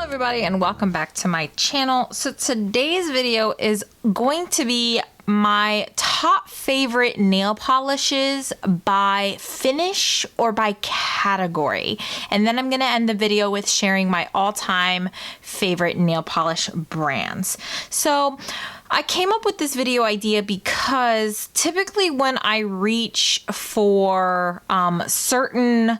everybody, and welcome back to my channel. So today's video is going to be my top favorite nail polishes by finish or by category. And then I'm going to end the video with sharing my all-time favorite nail polish brands. So I came up with this video idea because typically when I reach for certain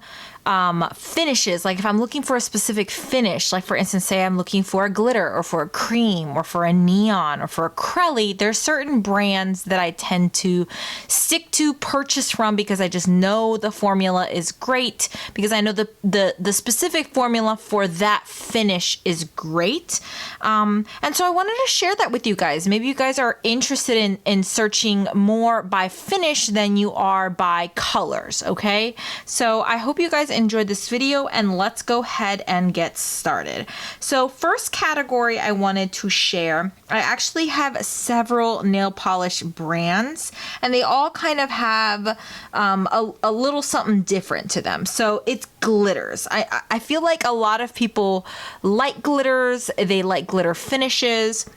finishes, like if I'm looking for a specific finish, like for instance, say I'm looking for a glitter or for a cream or for a neon or for a acrylic, there's certain brands that I tend to stick to, purchase from, because I just know the formula is great, because I know the specific formula for that finish is great. And so I wanted to share that with you guys. Maybe you guys are interested in searching more by finish than you are by colors, okay? So I hope you guys enjoyed this video, and let's go ahead and get started. So first category I wanted to share, I actually have several nail polish brands, and they all kind of have a little something different to them. So it's glitters. I feel like a lot of people like glitters, they like glitter finishes.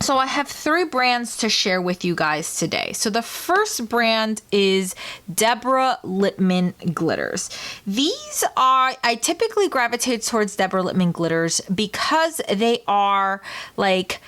So I have three brands to share with you guys today. So the first brand is Deborah Lippmann glitters. These are, I typically gravitate towards Deborah Lippmann glitters because they are like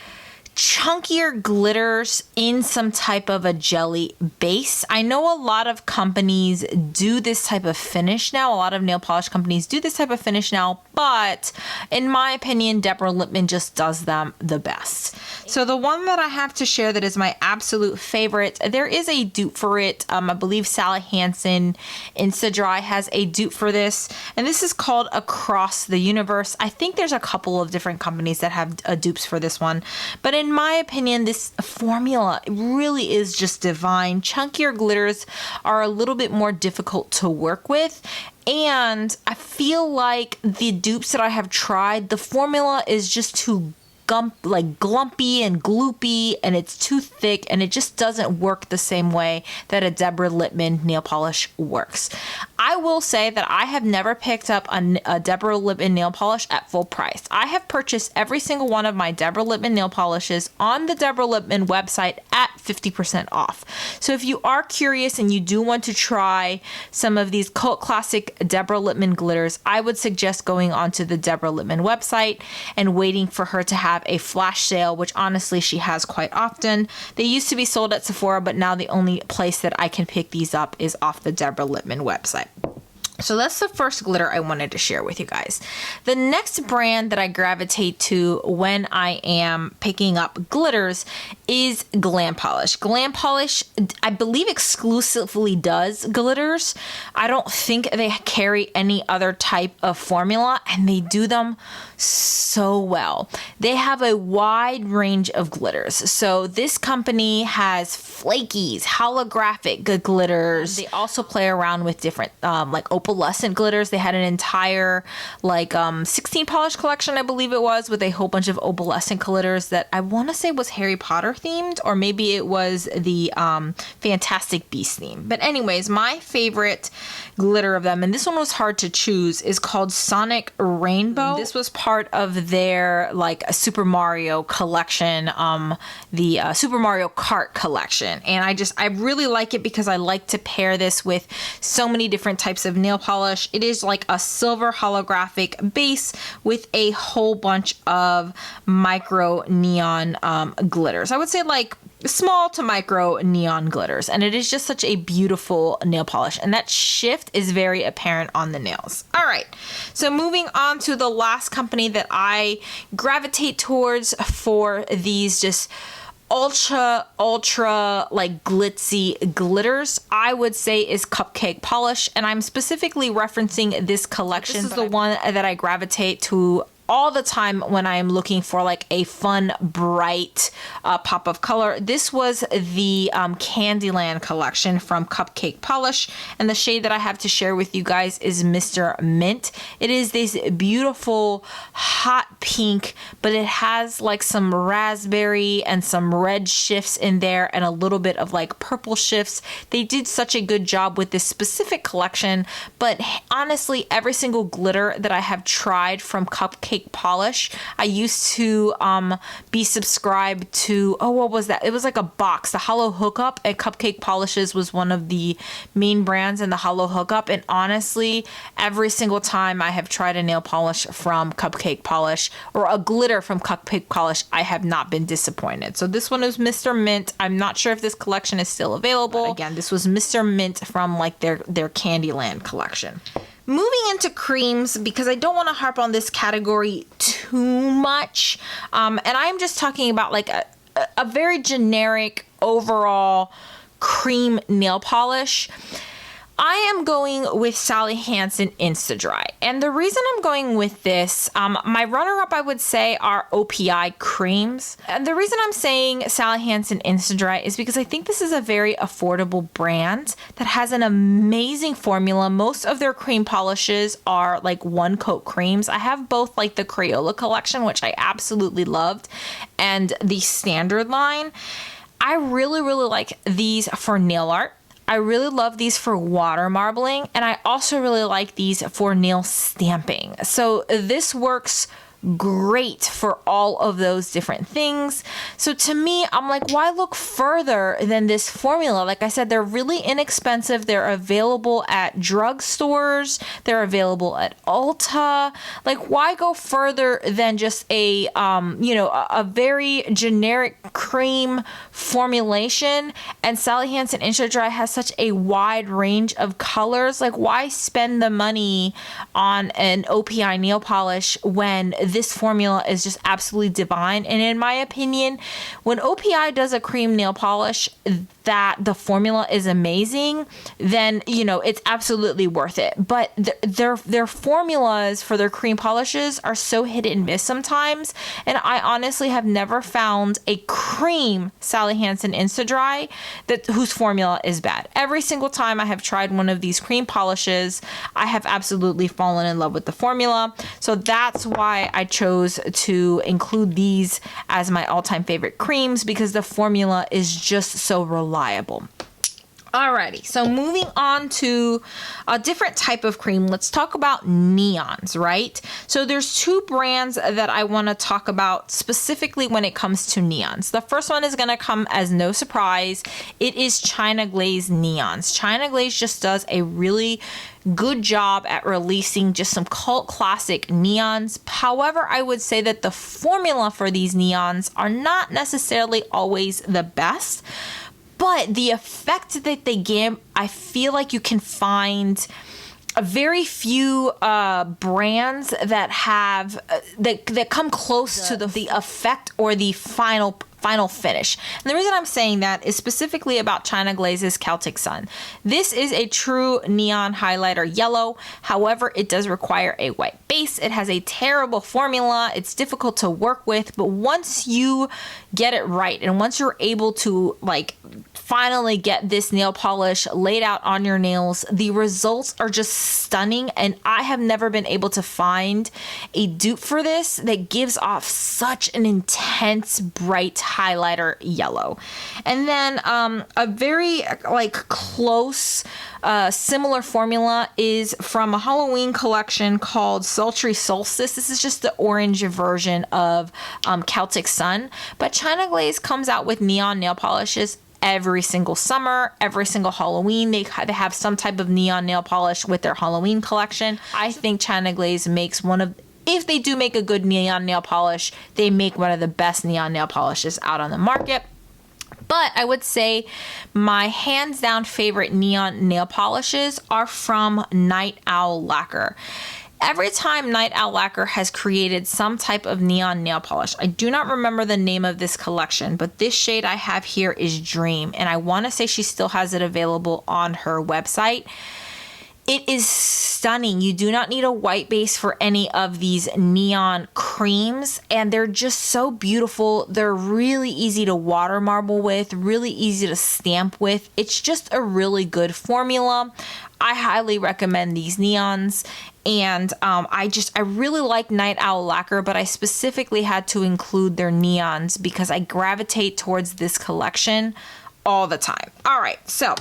chunkier glitters in some type of a jelly base. I know a lot of companies do this type of finish now. A lot of nail polish companies do this type of finish now, but in my opinion, Deborah Lippmann just does them the best. So the one that I have to share that is my absolute favorite, there is a dupe for it. I believe Sally Hansen Insta-Dry has a dupe for this, and this is called Across the Universe. I think there's a couple of different companies that have dupes for this one, but in my opinion, this formula really is just divine. Chunkier glitters are a little bit more difficult to work with, and I feel like the dupes that I have tried, the formula is just too glumpy and gloopy, and it's too thick, and it just doesn't work the same way that a Deborah Lippmann nail polish works. I will say that I have never picked up a Deborah Lippmann nail polish at full price. I have purchased every single one of my Deborah Lippmann nail polishes on the Deborah Lippmann website at 50% off. So if you are curious and you do want to try some of these cult classic Deborah Lippmann glitters, I would suggest going onto the Deborah Lippmann website and waiting for her to have a flash sale, which honestly she has quite often. They used to be sold at Sephora, but now the only place that I can pick these up is off the Deborah Lippmann website. So that's the first glitter I wanted to share with you guys. The next brand that I gravitate to when I am picking up glitters is Glam Polish. Glam Polish, I believe, exclusively does glitters. I don't think they carry any other type of formula, and they do them so well. They have a wide range of glitters. So this company has flakies, holographic glitters. They also play around with different like opalescent glitters. They had an entire like 16 polish collection, I believe it was, with a whole bunch of opalescent glitters that I want to say was Harry Potter themed, or maybe it was the Fantastic Beasts theme. But anyways, my favorite glitter of them, and this one was hard to choose, is called Sonic Rainbow. This was part of their like a Super Mario collection, the Super Mario Kart collection, and I really like it because I like to pair this with so many different types of nail polish. It is like a silver holographic base with a whole bunch of micro neon glitters. I would say like small to micro neon glitters, and it is just such a beautiful nail polish, and that shift is very apparent on the nails. All right, so moving on to the last company that I gravitate towards for these just ultra like glitzy glitters, I would say, is Cupcake Polish, and I'm specifically referencing this collection. This is the one that I gravitate to all the time when I am looking for like a fun, bright pop of color. This was the Candyland collection from Cupcake Polish, and the shade that I have to share with you guys is Mr. Mint. It is this beautiful hot pink, but it has like some raspberry and some red shifts in there and a little bit of like purple shifts. They did such a good job with this specific collection, but honestly, every single glitter that I have tried from Cupcake Cupcake Polish. I used to be subscribed to, oh, what was that? It was like a box. The Hollow Hookup at Cupcake Polishes was one of the main brands in the Hollow Hookup. And honestly, every single time I have tried a nail polish from Cupcake Polish or a glitter from Cupcake Polish, I have not been disappointed. So this one is Mr. Mint. I'm not sure if this collection is still available. But again, this was Mr. Mint from like their Candyland collection. Moving into creams, because I don't want to harp on this category too much. And I'm just talking about like a very generic overall cream nail polish. I am going with Sally Hansen Insta-Dry. And the reason I'm going with this, my runner-up I would say are OPI creams. And the reason I'm saying Sally Hansen Insta-Dry is because I think this is a very affordable brand that has an amazing formula. Most of their cream polishes are like one coat creams. I have both like the Crayola collection, which I absolutely loved, and the standard line. I really, really like these for nail art. I really love these for water marbling, and I also really like these for nail stamping. So this works great for all of those different things. So to me, I'm like, why look further than this formula? Like I said, they're really inexpensive. They're available at drugstores. They're available at Ulta. Like, why go further than just a very generic cream formulation? And Sally Hansen Insta-Dry has such a wide range of colors. Like, why spend the money on an OPI nail polish when this formula is just absolutely divine? And in my opinion, when OPI does a cream nail polish that the formula is amazing, then it's absolutely worth it. But their formulas for their cream polishes are so hit and miss sometimes, and I honestly have never found a cream Sally Hansen Insta-Dry whose formula is bad. Every single time I have tried one of these cream polishes, I have absolutely fallen in love with the formula. So that's why I chose to include these as my all-time favorite creams, because the formula is just so reliable. Alrighty, so moving on to a different type of cream, let's talk about neons, right? So there's two brands that I want to talk about specifically when it comes to neons. The first one is going to come as no surprise. It is China Glaze neons. China Glaze just does a really good job at releasing just some cult classic neons. However, I would say that the formula for these neons are not necessarily always the best. But the effect that they give, I feel like you can find a very few brands that have that come close to the effect or the final finish. And the reason I'm saying that is specifically about China Glaze's Celtic Sun. This is a true neon highlighter yellow. However, it does require a white base. It has a terrible formula. It's difficult to work with, but once you get it right and once you're able to finally get this nail polish laid out on your nails, the results are just stunning. And I have never been able to find a dupe for this that gives off such an intense bright highlighter yellow. And then a very close similar formula is from a Halloween collection called Sultry Solstice. This is just the orange version of Celtic Sun, but China Glaze comes out with neon nail polishes every single summer, every single Halloween. They have some type of neon nail polish with their Halloween collection. I think China Glaze makes if they do make a good neon nail polish, they make one of the best neon nail polishes out on the market. But I would say my hands down favorite neon nail polishes are from Night Owl Lacquer. Every time Night Owl Lacquer has created some type of neon nail polish, I do not remember the name of this collection, but this shade I have here is Dream, and I want to say she still has it available on her website. It is stunning. You do not need a white base for any of these neon creams, and they're just so beautiful. They're really easy to water marble with, really easy to stamp with. It's just a really good formula. I highly recommend these neons, and I really like Night Owl Lacquer, but I specifically had to include their neons because I gravitate towards this collection all the time. All right, so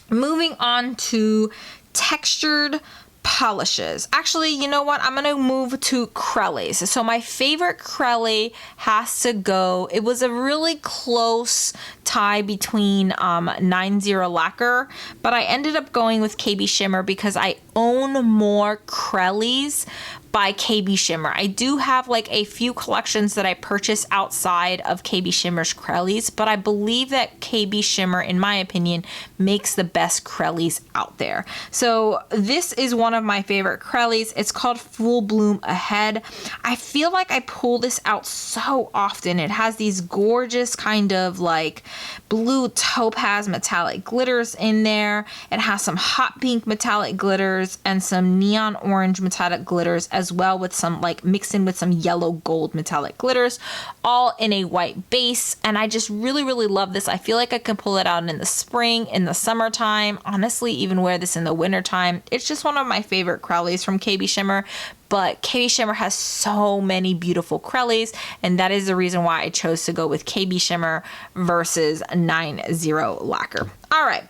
moving on to textured polishes. Actually, you know what? I'm gonna move to Crellies. So my favorite Crelly has to go. It was a really close tie between 90 Lacquer, but I ended up going with KB Shimmer because I own more Crellies by KB Shimmer. I do have like a few collections that I purchase outside of KB Shimmer's Crellies, but I believe that KB Shimmer, in my opinion, makes the best Crellies out there. So this is one of my favorite Crellies. It's called Full Bloom Ahead. I feel like I pull this out so often. It has these gorgeous kind of like blue topaz metallic glitters in there. It has some hot pink metallic glitters and some neon orange metallic glitters, as well, with some like mixed in with some yellow gold metallic glitters, all in a white base. And I just really, really love this. I feel like I can pull it out in the spring, in the summertime, honestly, even wear this in the wintertime. It's just one of my favorite Crellies from KB Shimmer. But KB Shimmer has so many beautiful Crellies, and that is the reason why I chose to go with KB Shimmer versus 90 Lacquer. All right.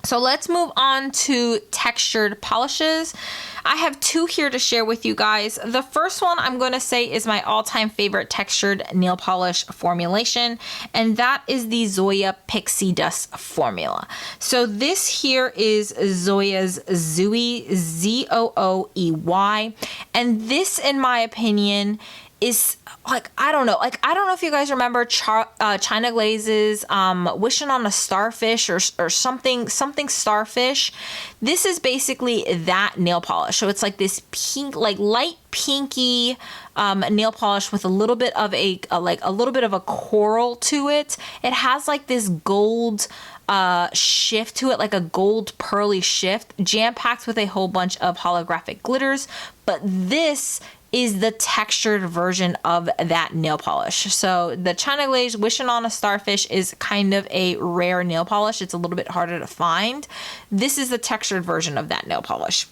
So let's move on to textured polishes. I have two here to share with you guys. The first one I'm going to say is my all-time favorite textured nail polish formulation, and that is the Zoya Pixie Dust formula. So this here is Zoya's Zooey, Zooey, and this, in my opinion, is like, I don't know if you guys remember China Glaze's Wishing on a Starfish or something starfish. This is basically that nail polish. So it's like this pink, like light pinky nail polish with a little bit of a little bit of a coral to it. It has like this gold shift to it, like a gold pearly shift, jam-packed with a whole bunch of holographic glitters. But this is the textured version of that nail polish. So the China Glaze Wishing on a Starfish is kind of a rare nail polish. It's a little bit harder to find. This is the textured version of that nail polish.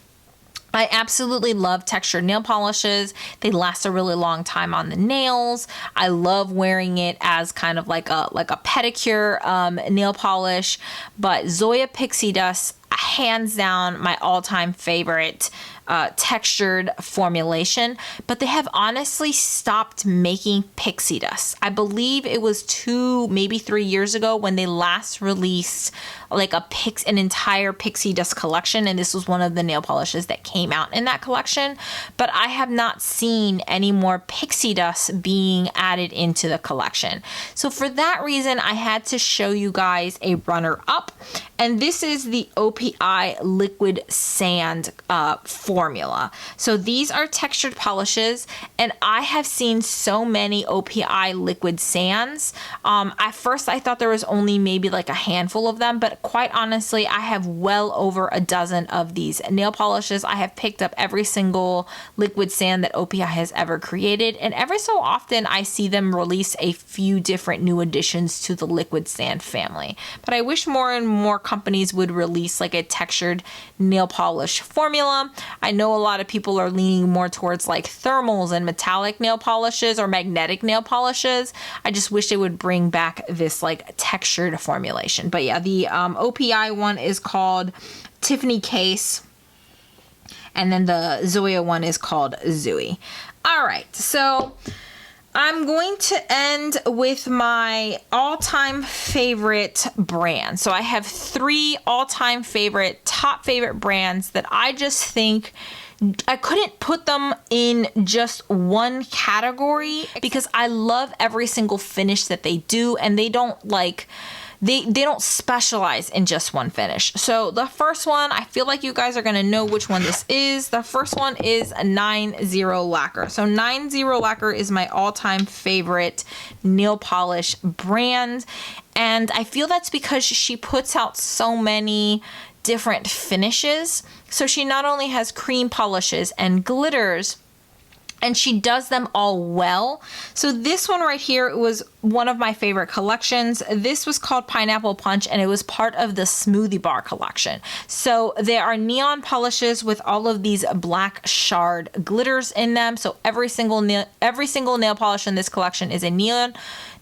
I absolutely love textured nail polishes. They last a really long time on the nails. I love wearing it as kind of like a pedicure nail polish. But Zoya Pixie Dust, hands down my all-time favorite textured formulation, but they have honestly stopped making pixie dust. I believe it was 2, maybe 3 years ago when they last released like an entire pixie dust collection, and this was one of the nail polishes that came out in that collection. But I have not seen any more pixie dust being added into the collection. So for that reason, I had to show you guys a runner-up, and this is the OPI Liquid Sand formula. So these are textured polishes, and I have seen so many OPI liquid sands. At first I thought there was only maybe like a handful of them, but quite honestly, I have well over a dozen of these nail polishes. I have picked up every single liquid sand that OPI has ever created, and every so often I see them release a few different new additions to the liquid sand family. But I wish more and more companies would release like a textured nail polish formula. I know a lot of people are leaning more towards like thermals and metallic nail polishes or magnetic nail polishes. I just wish they would bring back this like textured formulation. But yeah, the OPI one is called Tiffany Case, and then the Zoya one is called Zooey. All right, so I'm going to end with my all-time favorite brand. So I have 3 all-time top favorite brands that I just think I couldn't put them in just one category because I love every single finish that they do, and they don't like they don't specialize in just one finish. So the first one, I feel like you guys are going to know which one this is. The first one is 90 Lacquer. So 90 Lacquer is my all-time favorite nail polish brand. And I feel that's because she puts out so many different finishes. So she not only has cream polishes and glitters, and she does them all well. So this one right here was one of my favorite collections. This was called Pineapple Punch, and it was part of the Smoothie Bar collection. So there are neon polishes with all of these black shard glitters in them. So every single nail polish in this collection is a neon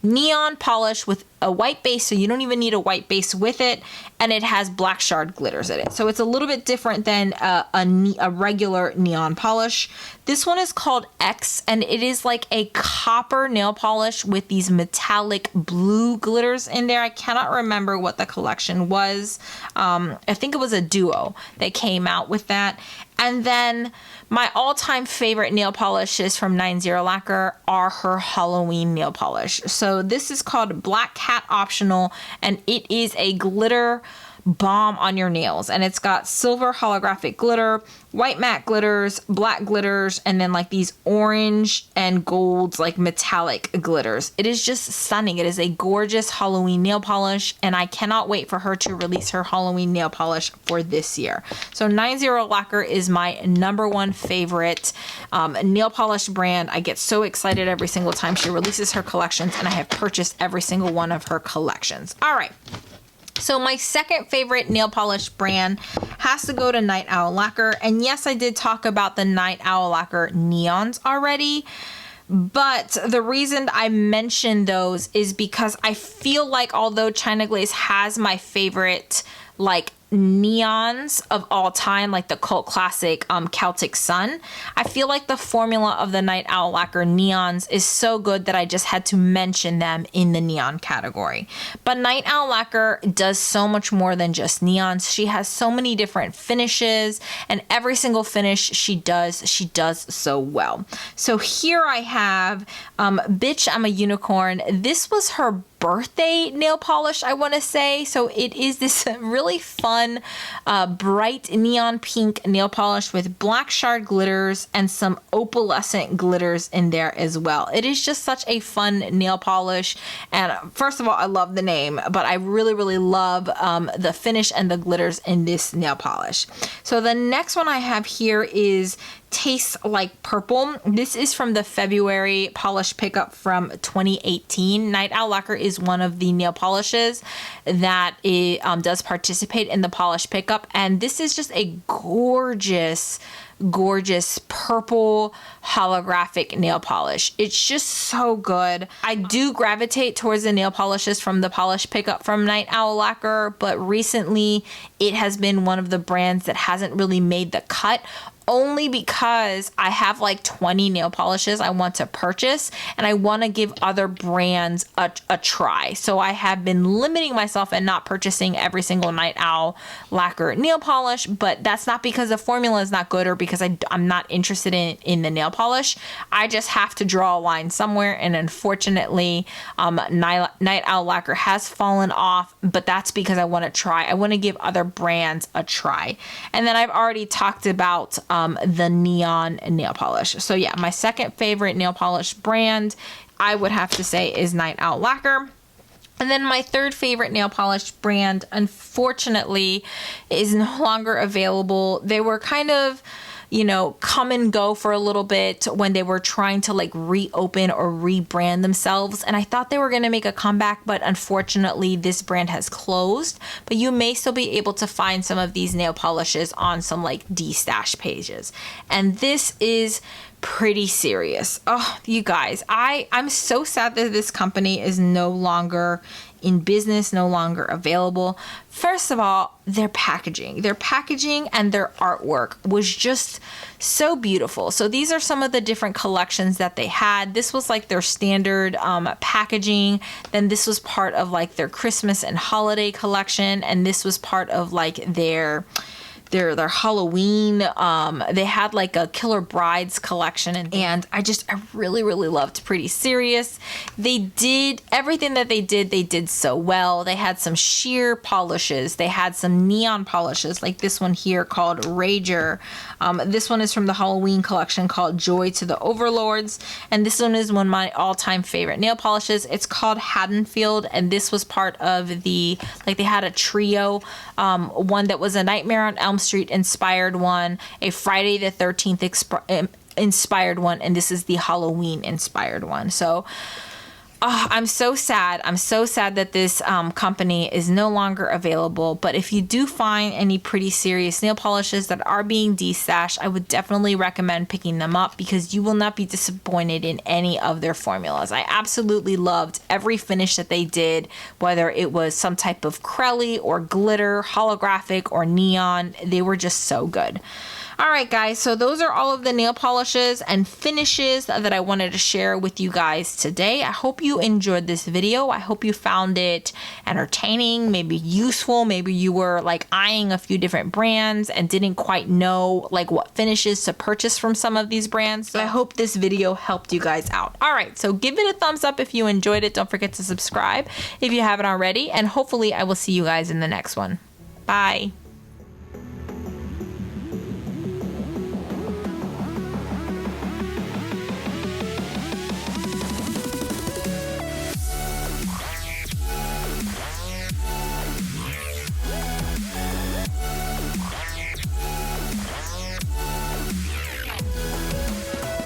neon polish with a white base, so you don't even need a white base with it, and it has black shard glitters in it. So it's a little bit different than a regular neon polish. This one is called X, and it is like a copper nail polish with these metallic blue glitters in there. I cannot remember what the collection was. I think it was a duo that came out with that. And then my all-time favorite nail polishes from 90 Lacquer are her Halloween nail polish. So this is called Black Cat Optional, and it is a glitter bomb on your nails, and it's got silver holographic glitter, white matte glitters, black glitters, and then like these orange and golds, like metallic glitters. It is just stunning. It is a gorgeous Halloween nail polish, and I cannot wait for her to release her Halloween nail polish for this year. So 90 Lacquer is my #1 favorite nail polish brand. I get so excited every single time she releases her collections, and I have purchased every single one of her collections. All right. So my second favorite nail polish brand has to go to Night Owl Lacquer. And yes, I did talk about the Night Owl Lacquer neons already. But the reason I mentioned those is because I feel like although China Glaze has my favorite like neons of all time, like the cult classic Celtic Sun, I feel like the formula of the Night Owl Lacquer neons is so good that I just had to mention them in the neon category. But Night Owl Lacquer does so much more than just neons. She has so many different finishes, and every single finish she does so well. So here I have Bitch, I'm a Unicorn. This was her birthday nail polish, I want to say. So it is this really fun, bright neon pink nail polish with black shard glitters and some opalescent glitters in there as well. It is just such a fun nail polish. And first of all, I love the name, but I really, really love the finish and the glitters in this nail polish. So the next one I have here is Tastes Like Purple. This is from the February polish pickup from 2018. Night Owl Lacquer is one of the nail polishes that does participate in the polish pickup, and this is just a gorgeous purple holographic nail polish. It's just so good. I do gravitate towards the nail polishes from the polish pickup from Night Owl Lacquer, but recently it has been one of the brands that hasn't really made the cut, only because I have like 20 nail polishes I want to purchase, and I want to give other brands a try. So I have been limiting myself and not purchasing every single Night Owl Lacquer nail polish, but that's not because the formula is not good or because I'm not interested in the nail polish. I just have to draw a line somewhere, and unfortunately Night Owl Lacquer has fallen off, but that's because I want to try. I want to give other brands a try. And then I've already talked about the neon nail polish. So yeah, my second favorite nail polish brand, I would have to say, is Night Owl Lacquer. And then my third favorite nail polish brand, unfortunately, is no longer available. They were kind of, you know, come and go for a little bit when they were trying to like reopen or rebrand themselves. And I thought they were going to make a comeback, but unfortunately this brand has closed. But you may still be able to find some of these nail polishes on some like D-stash pages. And this is pretty serious. Oh, you guys, I'm so sad that this company is no longer in business, no longer available. First of all, their packaging and their artwork was just so beautiful. So these are some of the different collections that they had. This was like their standard packaging. Then this was part of like their Christmas and holiday collection. And this was part of like their Halloween. They had like a Killer Brides collection, and I really loved Pretty Serious. They did everything that they did so well. They had some sheer polishes. They had some neon polishes, like this one here called Rager. This one is from the Halloween collection called Joy to the Overlords, and this one is one of my all-time favorite nail polishes. It's called Haddonfield, and this was part of the, like, they had a trio, one that was a Nightmare on Elm Street inspired one, a Friday the 13th inspired one, and this is the Halloween inspired one. So Oh, I'm so sad. I'm so sad that this company is no longer available. But if you do find any pretty serious nail polishes that are being destashed, I would definitely recommend picking them up because you will not be disappointed in any of their formulas. I absolutely loved every finish that they did, whether it was some type of crelly or glitter, holographic or neon. They were just so good. All right, guys, so those are all of the nail polishes and finishes that I wanted to share with you guys today. I hope you enjoyed this video. I hope you found it entertaining, maybe useful. Maybe you were like eyeing a few different brands and didn't quite know like what finishes to purchase from some of these brands. So I hope this video helped you guys out. All right, so give it a thumbs up if you enjoyed it. Don't forget to subscribe if you haven't already, and hopefully I will see you guys in the next one. Bye.